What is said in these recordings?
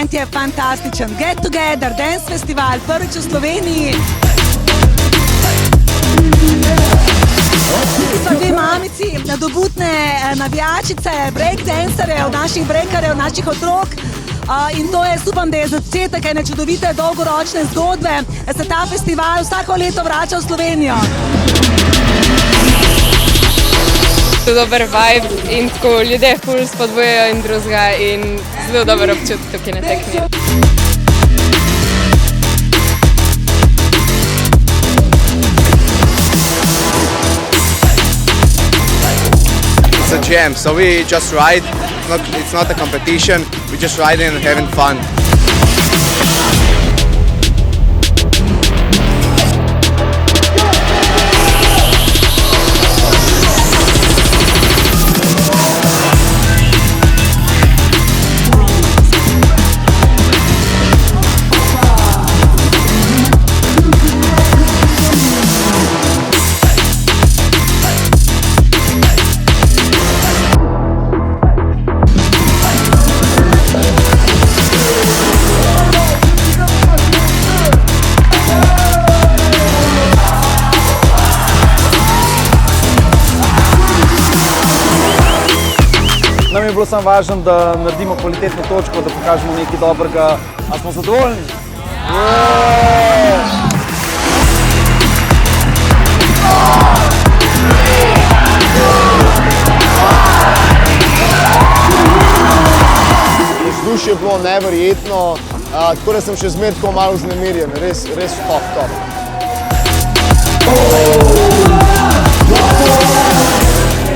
Ambient je fantastičen. Get Together, Dance Festival, prvič v Sloveniji. Sva dve mamici, nadobudne navijačice, breakdancerjev, naših breakerjev, naših otrok. In to je, upam, da je začetek ene čudovite dolgoročne zgodbe, da se ta festival vsako leto vrača v Slovenijo. Dober vibe in tako ljudje ful spodbujajo in drugega in zelo dober občutek tukaj na tekmi. It's a jam, so we just ride. It's not a competition. We just ride and having fun. Nam je bilo samo važno, da naredimo kvalitetno točko, da pokažemo nekaj dobrega. A smo zadovoljni? Vzdušje je bilo neverjetno, tako da sem še zmeraj tako malo vznemirjen, res top.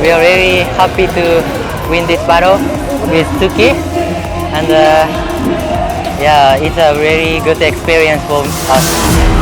We are very happy to win this battle with Tuki, and yeah, it's a very good experience for us.